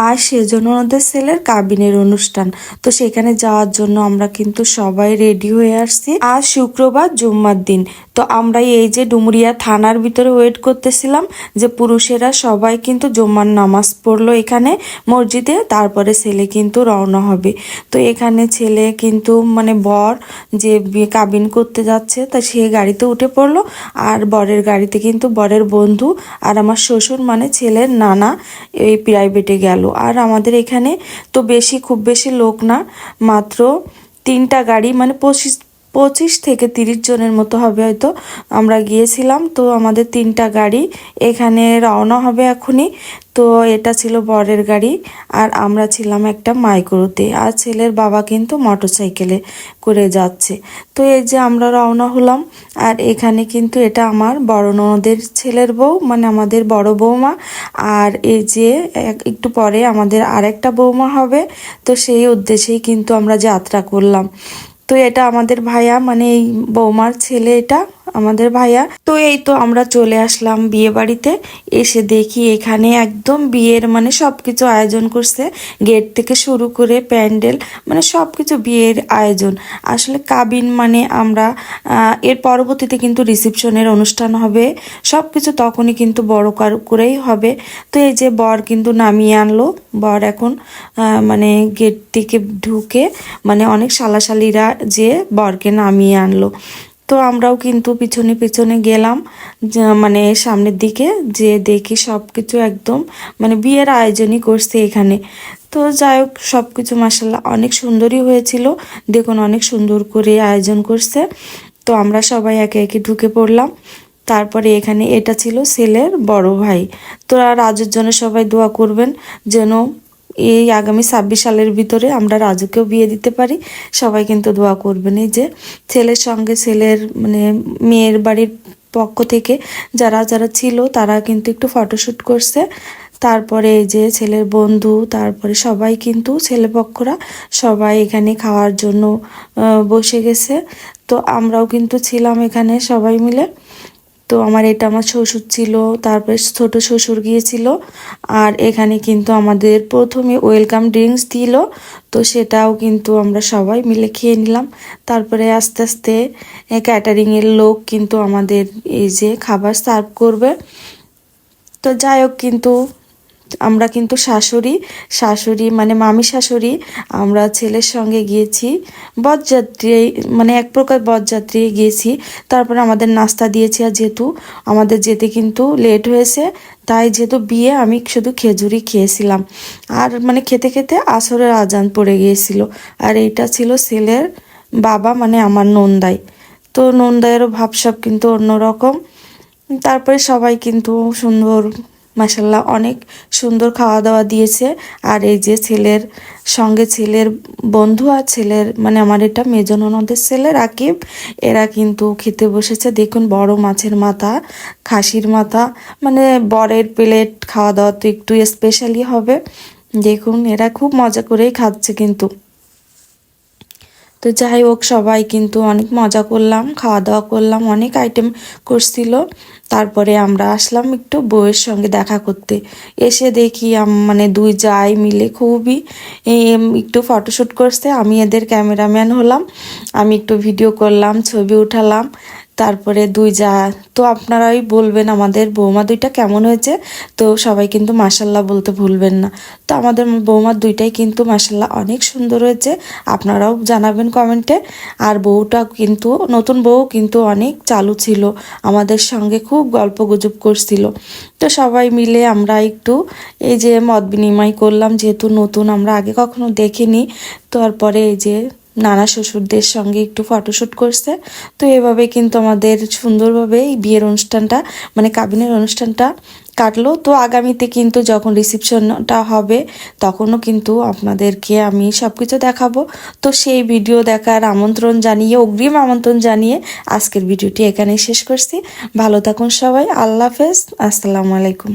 আর সেজন্য ওনাদের ছেলের কাবিনের অনুষ্ঠান। তো সেখানে যাওয়ার জন্য আমরা কিন্তু সবাই রেডি হয়ে আসছি। আজ শুক্রবার জুম্মার দিন। তো আমরা এই যে ডুমুরিয়া থানার ভিতরে ওয়েট করতেছিলাম যে পুরুষেরা সবাই কিন্তু জুম্মার নামাজ পড়লো এখানে মসজিদে, তারপরে ছেলে কিন্তু রওনা হবে। তো এখানে ছেলে কিন্তু মানে বর যে কাবিন করতে যাচ্ছে তা সে গাড়িতে উঠে পড়লো, আর বরের গাড়িতে কিন্তু বরের বন্ধু আর আমার শ্বশুর মানে ছেলের নানা এই প্রাইভেটে গেল। আর আমাদের এখানে তো খুব বেশি লোক না, মাত্র 3টা গাড়ি, মানে 25 থেকে 30 জনের মতো হবে হয়তো। আমরা গিয়েছিলাম, তো আমাদের 3টা গাড়ি এখানে রওনা হবে এখনই। তো এটা ছিল বরের গাড়ি, আর আমরা ছিলাম একটা মাইক্রোতে, আর ছেলের বাবা কিন্তু মোটরসাইকেলে করে যাচ্ছে। তো এই যে আমরা রওনা হলাম, আর এখানে কিন্তু এটা আমার বড় ননদের ছেলের বউ, মানে আমাদের বড় বৌমা। আর এই যে একটু পরে আমাদের আরেকটা বৌমা হবে। তো সেই উদ্দেশ্যেই কিন্তু আমরা যাত্রা করলাম। তো এটা আমাদের ভাইয়া, মানে এই বৌমার ছেলে, এটা আমাদের ভাইয়া। তো এই তো আমরা চলে আসলাম বিয়ে বাড়িতে। এসে দেখি এখানে একদম বিয়ের মানে সবকিছু আয়োজন করছে, গেট থেকে শুরু করে প্যান্ডেল, মানে সবকিছু বিয়ের আয়োজন। আসলে কাবিন মানে আমরা এর পরবর্তীতে কিন্তু রিসেপশনের অনুষ্ঠান হবে, সবকিছু তখনই কিন্তু বড় করেই হবে। তো এই যে বর কিন্তু নামিয়ে আনলো, বর এখন মানে গেট থেকে ঢুকে মানে অনেক শালাশালিরা যে বরকে নামিয়ে আনলো। তো আমরাও কিন্তু পিছনে পিছনে গেলাম, মানে সামনের দিকে যে দেখি সব কিছু একদম মানে বিয়ের আয়োজনই করছে এখানে। তো যাই হোক, সব কিছু মাসাল্লাহ অনেক সুন্দরই হয়েছিল। দেখুন অনেক সুন্দর করে আয়োজন করছে। তো আমরা সবাই একে একে ঢুকে পড়লাম। তারপরে এখানে এটা ছিল ছেলের বড় ভাই। তো রাজুর জন্য সবাই দোয়া করবেন যেন এই আগামী 26 সালের ভিতরে আমরা রাজুকেও বিয়ে দিতে পারি। সবাই কিন্তু দোয়া করবেন। এই যে ছেলের সঙ্গে ছেলের মানে মেয়ের বাড়ির পক্ষ থেকে যারা যারা ছিল তারা কিন্তু একটু ফটোশ্যুট করছে। তারপরে এই যে ছেলের বন্ধু, তারপরে সবাই কিন্তু ছেলেপক্ষরা সবাই এখানে খাওয়ার জন্য বসে গেছে। তো আমরাও কিন্তু ছিলাম এখানে সবাই মিলে। তো এটা আমার শ্বশুর ছিল, তারপরে ছোট শ্বশুর গিয়েছিল। আর এখানে কিন্তু আমাদের প্রথমে ওয়েলকাম ড্রিঙ্কস দিল, তো সেটাও কিন্তু আমরা সবাই মিলে খেয়ে নিলাম। তারপরে আস্তে আস্তে ক্যাটারিংয়ের লোক কিন্তু আমাদের এই যে খাবার সার্ভ করবে। তো যাই হোক, কিন্তু আমরা কিন্তু শাশুড়ি মানে মামি শাশুড়ি, আমরা ছেলের সঙ্গে গিয়েছি বরযাত্রী, মানে এক প্রকার বরযাত্রী গিয়েছি। তারপরে আমাদের নাস্তা দিয়েছি, আর যেহেতু আমাদের যেতে কিন্তু লেট হয়েছে, তাই যেহেতু বিয়ে আমি শুধু খেজুরি খেয়েছিলাম। আর মানে খেতে খেতে আসরের আজান পড়ে গিয়েছিল। আর এইটা ছিল ছেলের বাবা, মানে আমার নন্দাই। তো নন্দাইয়েরও ভাবসাব কিন্তু অন্যরকম। তারপরে সবাই কিন্তু সুন্দর, মাসাল্লাহ অনেক সুন্দর খাওয়া দাওয়া দিয়েছে। আর এই যে ছেলের সঙ্গে ছেলের বন্ধু আর ছেলের মানে আমার এটা মেজ ননদের ছেলে রাকিব, এরা কিন্তু খেতে বসেছে। দেখুন বড় মাছের মাথা, খাসির মাথা, মানে বরের প্লেট খাওয়া দাওয়া তো একটু স্পেশালি হবে। দেখুন এরা খুব মজা করেই খাচ্ছে কিন্তু। তো যাই হোক, সবাই কিন্তু অনেক মজা করলাম, খাওয়া দাওয়া করলাম, অনেক আইটেম করছিল। তারপরে আমরা আসলাম একটু বউয়ের সঙ্গে দেখা করতে। এসে দেখি মানে দুই জাই মিলে খুবই একটু ফটোশ্যুট করছে। আমি এদের ক্যামেরাম্যান হলাম, আমি একটু ভিডিও করলাম, ছবি উঠালাম। তারপরে দুই যা, তো আপনারাই বলবেন আমাদের বৌমা দুইটা কেমন হয়েছে। তো সবাই কিন্তু মাসাল্লাহ বলতে ভুলবেন না। তো আমাদের বৌমা দুইটাই কিন্তু মাসাল্লাহ অনেক সুন্দর হয়েছে, আপনারাও জানাবেন কমেন্টে। আর বউটা কিন্তু নতুন বউ কিন্তু অনেক চালু ছিল, আমাদের সঙ্গে খুব গল্প গুজব করছিল। তো সবাই মিলে আমরা একটু এই যে মত বিনিময় করলাম, যেহেতু নতুন আমরা আগে কখনো দেখিনি। তারপরে এই যে নানা শ্বশুরদের সঙ্গে একটু ফটোশ্যুট করছে। তো এভাবে কিন্তু আমাদের সুন্দরভাবে এই বিয়ের অনুষ্ঠানটা মানে কাবিনের অনুষ্ঠানটা কাটলো। তো আগামীতে কিন্তু যখন রিসেপশনটা হবে তখনও কিন্তু আপনাদেরকে আমি সব কিছু দেখাবো। তো সেই ভিডিও দেখার আমন্ত্রণ জানিয়ে, অগ্রিম আমন্ত্রণ জানিয়ে আজকের ভিডিওটি এখানেই শেষ করছি। ভালো থাকুন সবাই, আল্লাহ হাফেজ, আসসালামু আলাইকুম।